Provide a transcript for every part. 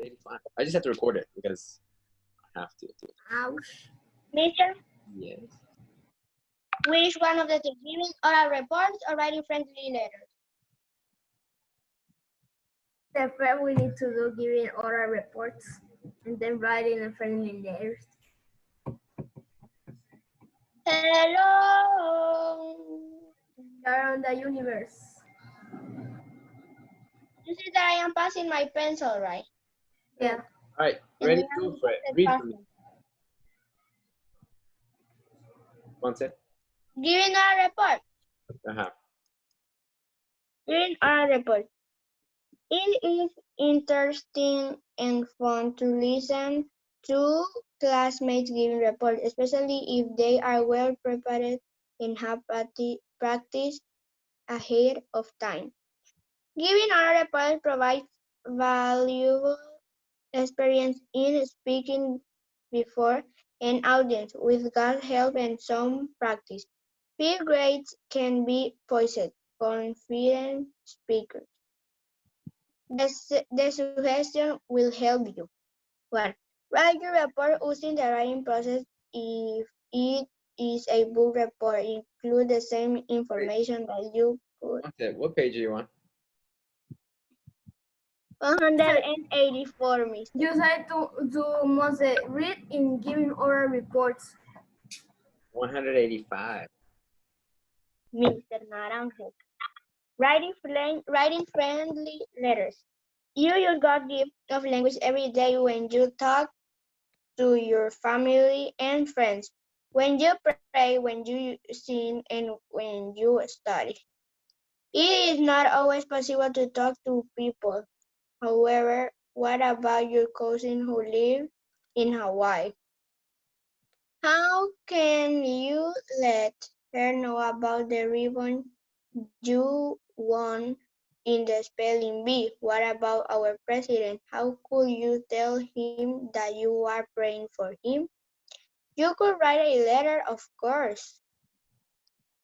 185. I just have to record it because I have to. Ouch. Mister, Yes. which one of the two? Giving oral reports or writing friendly letters? The first we need to do giving oral reports and then writing a friendly letters. Hello. Around the universe. You see that I am passing my pencil, right? Yeah. All right. And Ready? you Go have for it. to Read pass for me. it. One sec. Giving oral report. Uh-huh. Giving oral report. It is interesting and fun to listen to classmates giving reports, especially if they are well prepared and have practice ahead of time. Giving oral reports provides valuable experience in speaking before an audience with God's help and some practice. Few grades can be poised, confident speakers. The suggestion will help you. 1. Write your report using the writing process. If it is a book report, include the same information that you put. Okay. What page are you on? 184, Mister. You said to must read in giving oral reports. 185. Mr. Naranjo. Writing friendly letters. You use God's gift of language every day when you talk to your family and friends, when you pray, when you sing, and when you study. It is not always possible to talk to people. However, what about your cousin who live in Hawaii? How can you let her know about the ribbon you won in the spelling bee? What about our president? How could you tell him that you are praying for him? You could write a letter, of course.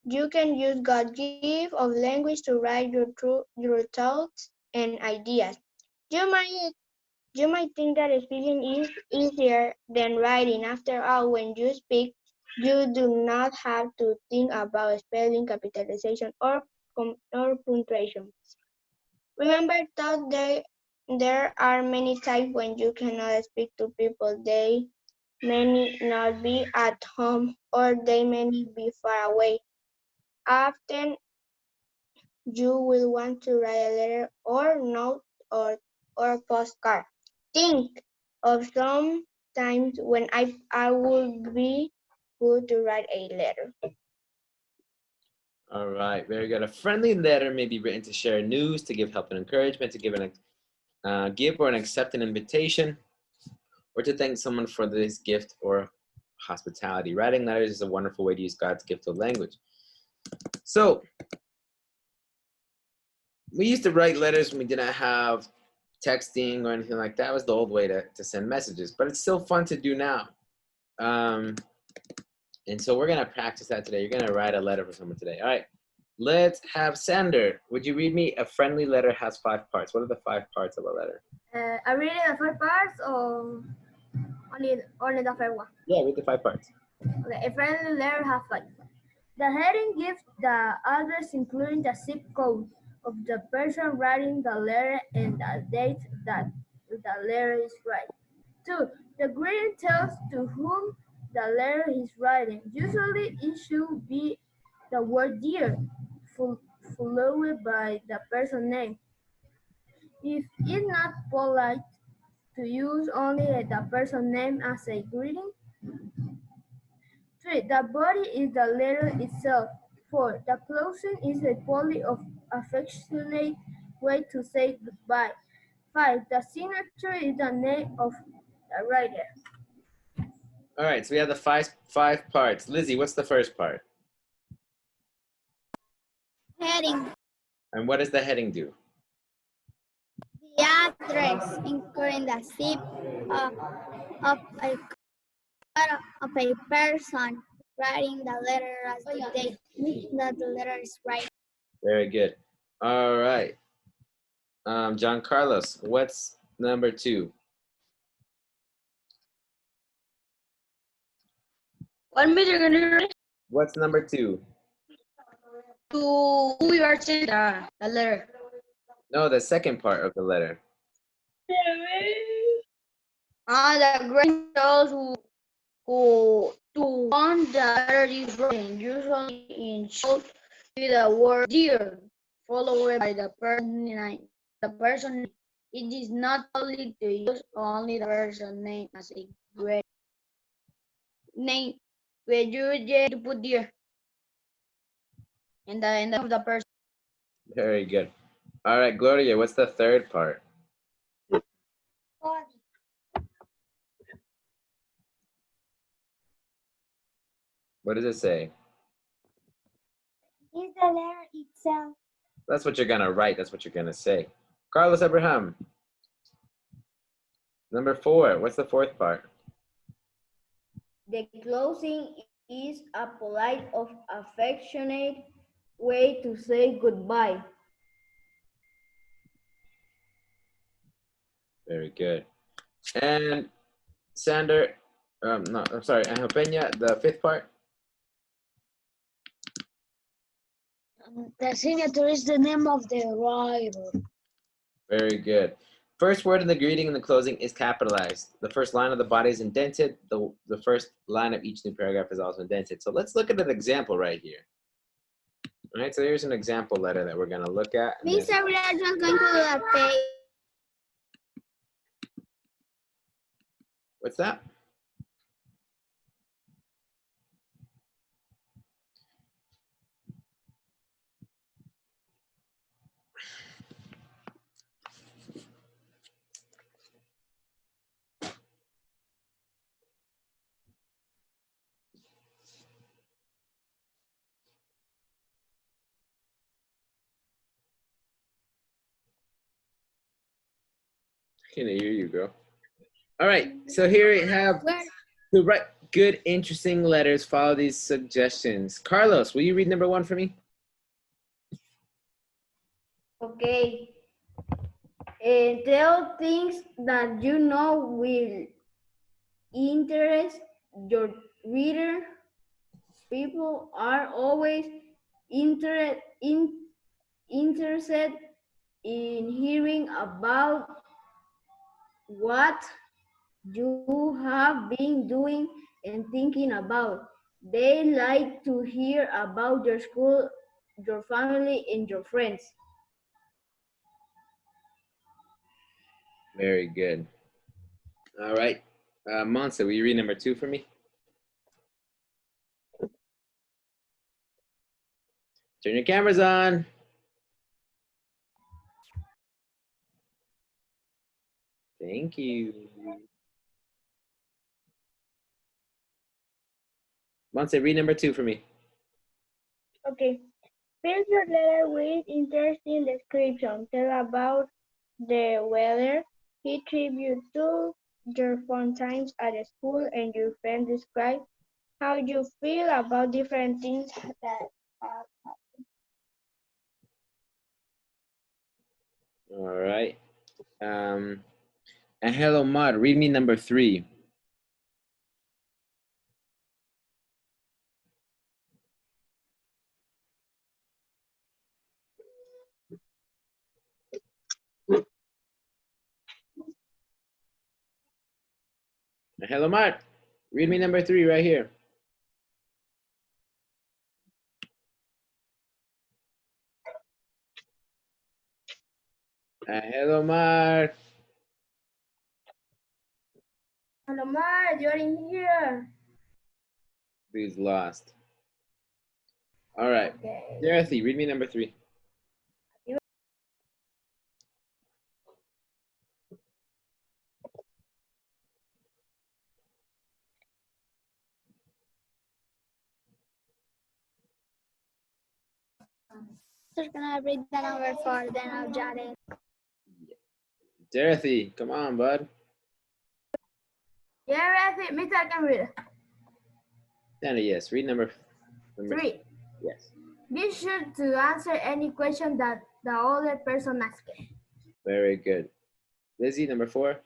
You can use God's gift of language to write your thoughts and ideas. You might think that speaking is easier than writing. After all, when you speak, you do not have to think about spelling, capitalization, or punctuation. Remember that there are many times when you cannot speak to people. They may not be at home or they may be far away. Often you will want to write a letter or note or postcard. Think of some times when I would be good to write a letter. All right. Very good. A friendly letter may be written to share news, to give help and encouragement, to give or accept an invitation, or to thank someone for this gift or hospitality. Writing letters is a wonderful way to use God's gift of language. So, we used to write letters when we didn't have texting or anything like that. It was the old way to send messages, but it's still fun to do now. And so we're gonna practice that today. You're gonna write a letter for someone today. All right, let's have Sander. Would you read me? A friendly letter has 5 parts. What are the 5 parts of a letter? I read the first parts or only the first one? Yeah, read the 5 parts. Okay, a friendly letter has like the heading gives the address, including the zip code of the person writing the letter and the date that the letter is writing. 2. The greeting tells to whom the letter is writing. Usually, it should be the word dear, followed by the person's name. If it's not polite to use only the person's name as a greeting. 3. The body is the letter itself. 4. The closing is a polite of affectionate way to say goodbye. 5. The signature is the name of the writer. All right, so we have the five parts. Lizzie, what's the first part? Heading. And what does the heading do? The address, including the zip of a person writing the letter as the date that the letter is writing. Very good. All right. John Carlos, what's number 2? 1 million What's number 2? to who you are sending the letter. No, the second part of the letter. The grade those who to one the letter is written, usually in short with the word dear, followed by the person name. The person name. It is not only to use only the person name as a grade name. When you to put dear in the end of the person. Very good. All right, Gloria, what's the third part? What does it say? Is the letter itself. That's what you're gonna write. That's what you're gonna say. Carlos Abraham. Number 4. What's the fourth part? The closing is a polite of affectionate way to say goodbye. Very good. And Sander, no, I'm sorry, Angel Peña, the fifth part. The signature is the name of the writer. Very good. First word in the greeting and the closing is capitalized. The first line of the body is indented. The first line of each new paragraph is also indented. So let's look at an example right here. All right, so here's an example letter that we're gonna look at. Miss, we are just going to do the page. What's that? I can hear you, girl. All right, so here we have to write good, interesting letters. Follow these suggestions. Carlos, will you read number 1 for me? Okay. Tell things that you know will interest your reader. People are always interested in hearing about what you have been doing and thinking about. They like to hear about your school, your family, and your friends. Very good. All right. Monse, will you read number 2 for me? Turn your cameras on. Thank you. Monse, read number 2 for me. Okay. Fill your letter with interesting description. Tell about the weather. Pay tribute to your fun times at school, and your friends describe how you feel about different things that have happened. All right. And hello, Mud. Read me number 3. Hello, Mud. Read me number 3 right here. Hello, Mud. Hello, Mar, you're in here. He's lost. All right. Okay. Dorothy, read me number 3. Just gonna read the number 4, then I'll jot it. Dorothy, come on, bud. Yeah, Rafi, Mr. I can read. Santa, yes. Read number 3. Yes. Be sure to answer any question that the other person asks. Very good. Lizzie, number 4.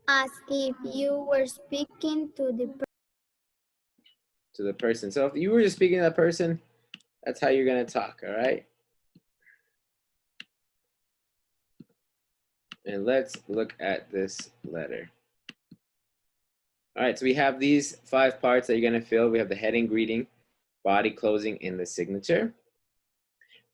as if you were speaking to the person. So if you were just speaking to that person, that's how you're going to talk, all right? And let's look at this letter. All right, so we have these 5 parts that you're going to fill. We have the heading, greeting, body, closing, and the signature.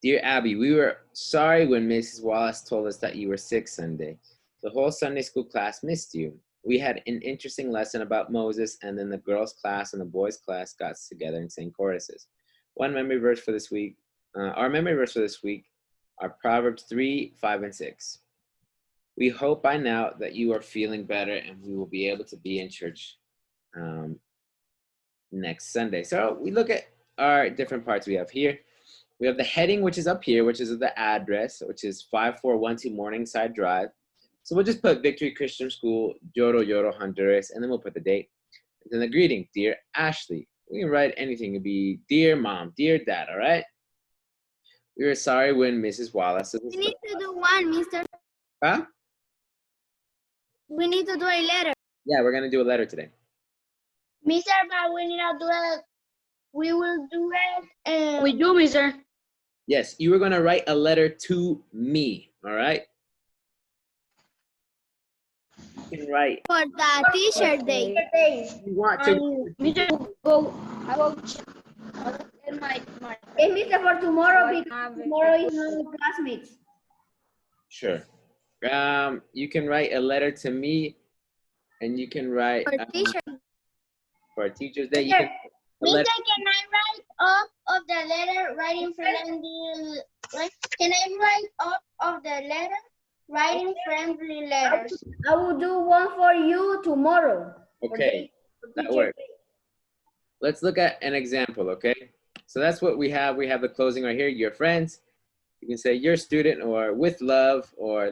Dear Abby, we were sorry when Mrs. Wallace told us that you were sick Sunday. The whole Sunday school class missed you. We had an interesting lesson about Moses, and then the girls' class and the boys' class got together and sang choruses. One memory verse for this week, our memory verse for this week are Proverbs 3, 5, and 6. We hope by now that you are feeling better and we will be able to be in church next Sunday. So we look at our different parts we have here. We have the heading, which is up here, which is the address, which is 5412 Morningside Drive. So we'll just put Victory Christian School, Yoro Yoro, Honduras, and then we'll put the date. And then the greeting, Dear Ashley. We can write anything. It could be Dear Mom, Dear Dad, all right? We were sorry when Mrs. Wallace... We need to do one, Mr. Huh? We need to do a letter. Yeah, we're going to do a letter today. Mr. But we need to do it. We will do it. We do, Mr. Yes, you were going to write a letter to me, all right? You can write. For the teacher day. You want to. Mr. Go. I will check. My. It's Mr. for tomorrow because tomorrow is not classmates. Sure. You can write a letter to me, and you can write For teacher. for Teacher's Day. You can, Mr. Can I write up of the letter writing friendly? Can I write up of the letter writing friendly letters? I will do one for you tomorrow. okay, that works. Let's look at an example, okay? So that's what we have. We have the closing right here. Your friends. You can say your student or with love or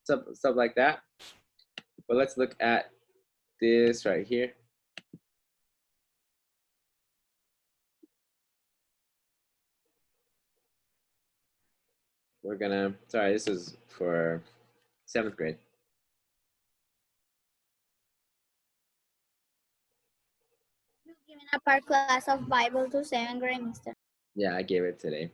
stuff like that. But let's look at this right here. We're gonna, sorry, this is for 7th grade. You giving a part class of Bible to 7th grade, Mr. Yeah, I gave it today.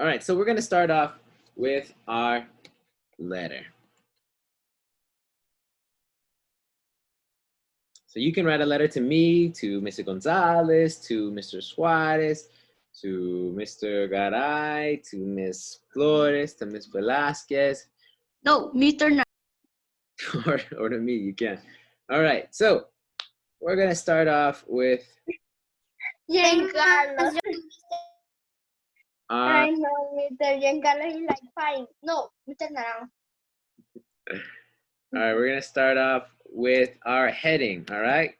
All right, so we're gonna start off with our letter. So you can write a letter to me, to Mr. Gonzalez, to Mr. Suarez, to Mr. Garay, to Miss Flores, to Miss Velasquez. No, Mr. or to me, you can. All right, so we're gonna start off with Giancarlo. I know, Mr. Giancarlo is like fine. No, Mr. Naranjo. all right, we're gonna start off with our heading, all right?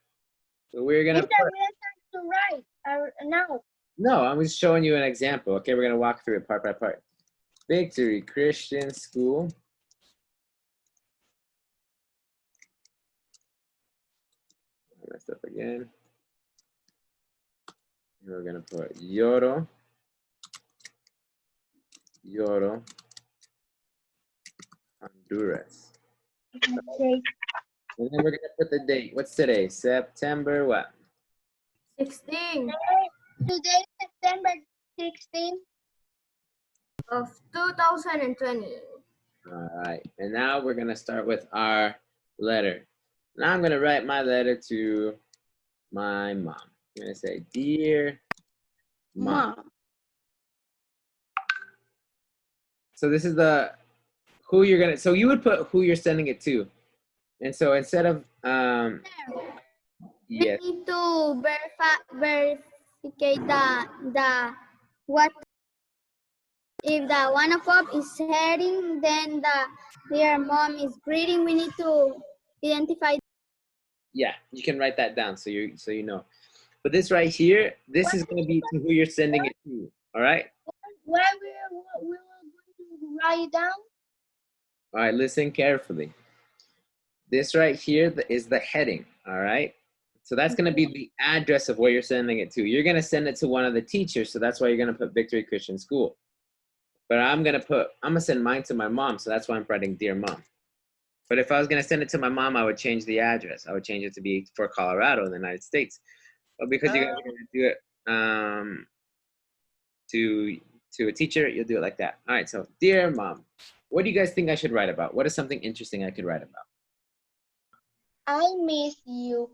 So we're gonna Mr. We have to write now. No, I'm just showing you an example. Okay, we're gonna walk through it part by part. Victory Christian School. I messed up again. We're gonna put Yoro. Yoro. Honduras. Okay. And then we're gonna put the date. What's today? September what? 16 Today is September 16th. of 2020. All right, and now we're gonna start with our letter. Now I'm gonna write my letter to my mom. I'm gonna say, Dear Mom. So this is the who you're gonna. So you would put who you're sending it to, and so instead of yes, We need to verify the what if the 1 o'clock is heading, then the dear mom is greeting. We need to identify. yeah, you can write that down so you know. But this right here, this is gonna be to who you're sending it to. All right. Where we will going to write down? All right, listen carefully. This right here is the heading, all right? So that's gonna be the address of where you're sending it to. You're gonna send it to one of the teachers, so that's why you're gonna put Victory Christian School. But I'm gonna send mine to my mom, so that's why I'm writing Dear Mom. But if I was gonna send it to my mom, I would change the address. I would change it to be for Colorado in the United States. But because you guys are gonna do it to a teacher, you'll do it like that. All right, so Dear Mom, what do you guys think I should write about? What is something interesting I could write about? I miss you.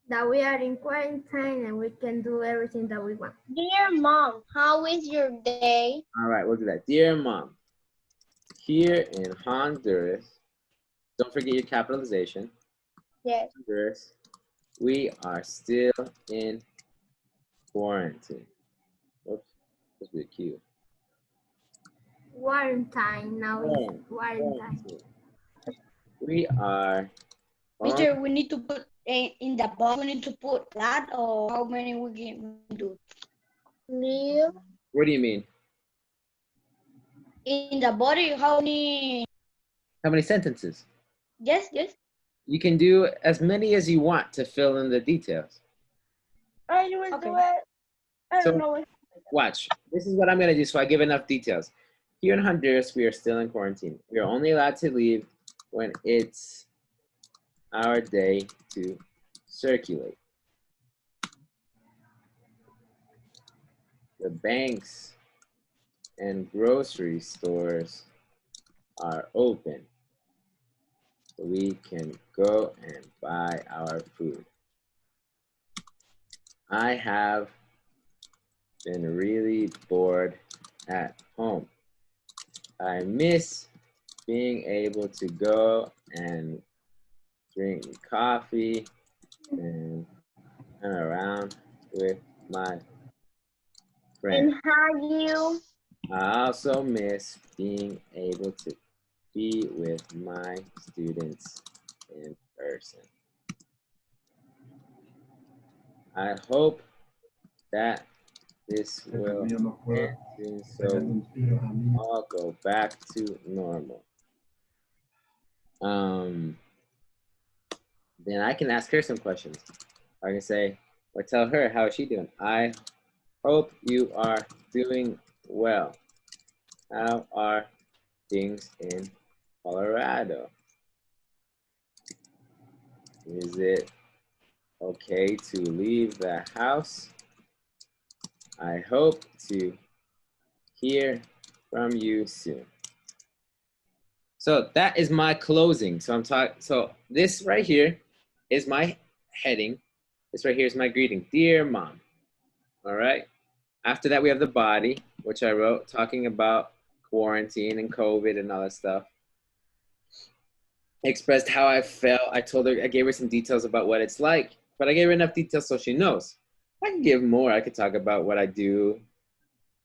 That we are in quarantine and we can do everything that we want. Dear Mom, how is your day? All right, we'll do that. Dear Mom, here in Honduras, don't forget your capitalization. Yes. Honduras, we are still in quarantine. Oops, supposed to be a Q. Quarantine, now it's quarantine. Quarantine. We are. Mister, we need to put in the box. We need to put that, or how many we can do? Live. What do you mean? In the body, how many? How many sentences? Yes, yes. You can do as many as you want to fill in the details. I will Okay. do it. I So- don't know. Watch. This is what I'm gonna do so I give enough details. Here in Honduras, we are still in quarantine. We are only allowed to leave when it's our day to circulate. The banks and grocery stores are open, so we can go and buy our food. I have been really bored at home. I miss being able to go and drink coffee and run around with my friends. And hug you. I also miss being able to be with my students in person. I hope that this will end soon so we all go back to normal. Then I can ask her some questions. I can say, or tell her, how is she doing? I hope you are doing well. How are things in Colorado? Is it okay to leave the house? I hope to hear from you soon. So that is my closing. So I'm talking. So this right here is my heading. This right here is my greeting. Dear Mom. All right. After that, we have the body, which I wrote, talking about quarantine and COVID and all that stuff. I expressed how I felt. I told her, I gave her some details about what it's like, but I gave her enough details so she knows. I can give more. I could talk about what I do,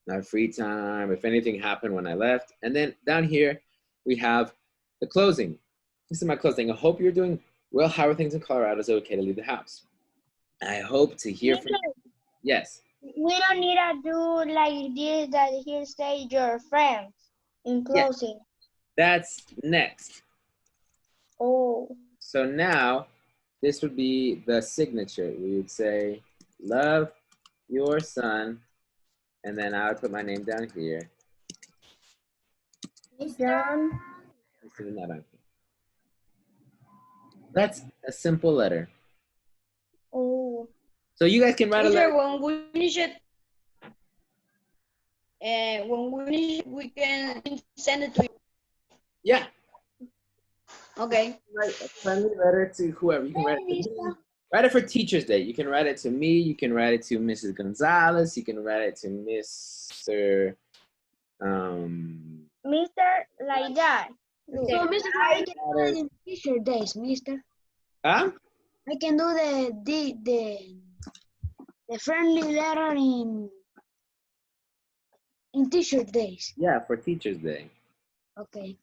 my free time, if anything happened when I left. And then down here, we have the closing. This is my closing. I hope you're doing well. How are things in Colorado? Is it okay to leave the house? I hope to hear from you. Yes. We don't need to do like this that here say your friends in closing. That's next. Oh. So now, this would be the signature. We would say, love your son. And then I would put my name down here. John. That's a simple letter. Oh. So you guys can write a Mister, letter. when we finish it, we can send it to you. Yeah. Okay. Write a friendly letter to whoever. You can write it to me. Write it for Teacher's Day. You can write it to me. You can write it to Mrs. Gonzalez. You can write it to Mr. Mr. like that. So, Mister, I can do it in teacher days, Mister. Huh? I can do the friendly letter in teacher days. Yeah, for Teacher's Day. Okay.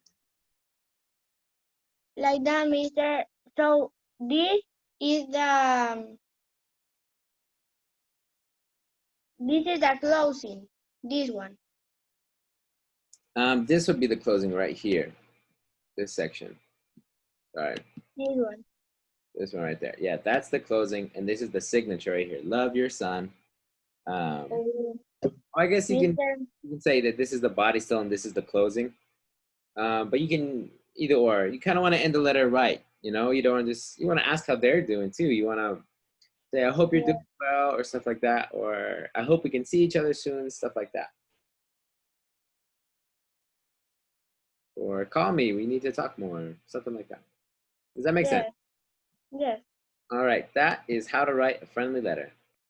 Like that, Mister. So this is the closing. This one. This would be the closing right here. This section. All right. This one. This one right there. Yeah, that's the closing. And this is the signature right here. Love your son. Oh. I guess you Mr. can say that this is the body still and this is the closing. But you can either or. You kind of want to end the letter right. You know, you don't want to just, you want to ask how they're doing too. You want to say, I hope you're Yeah. doing well, or stuff like that. Or I hope we can see each other soon, stuff like that. Or call me, we need to talk more, something like that. Does that make sense? Yes. Yes. All right, that is how to write a friendly letter.